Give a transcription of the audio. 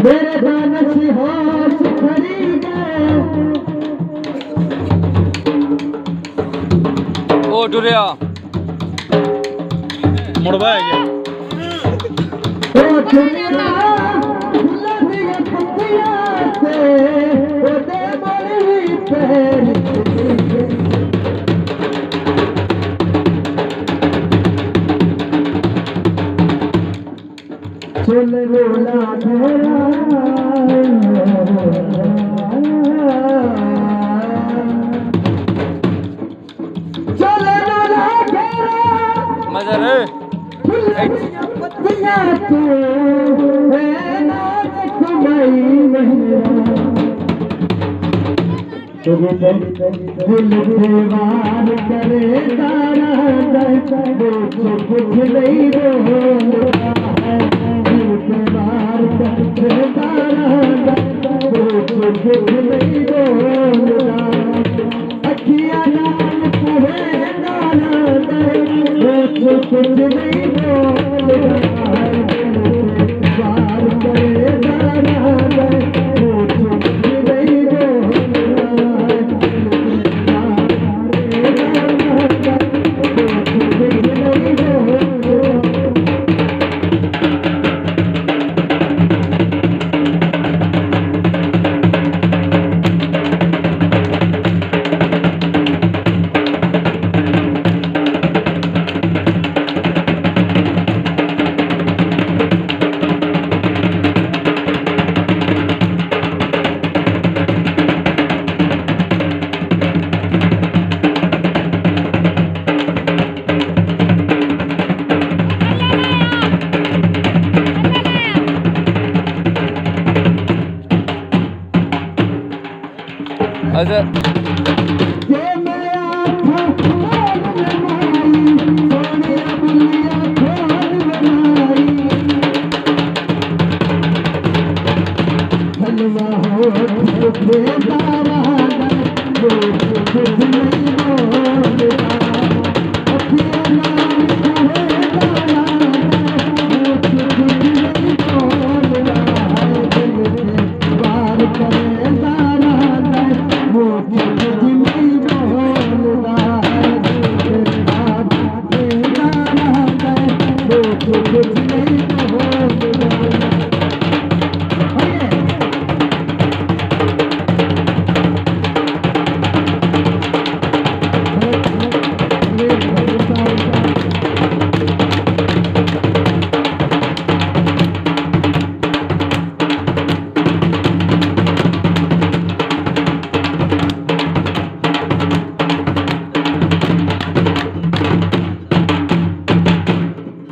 मेरे दानश होश खड़ी गए ओ टुरिया मुड़वा है क्या ओ दुनिया लगी पतिया से ओदे बड़ी पैर चल रोला तेरा चल रोला तेरा मजा रे पतिया तू है नाज कमाई मेरा दिल दीवार करे तारा कुछ नहीं बोलता है दिल दीवार करे तारा कुछ नहीं बोलता अखियाँ नाल करे तारा कुछ नहीं बोलता दिल दीवार करे तारा कुछ नहीं अच्छा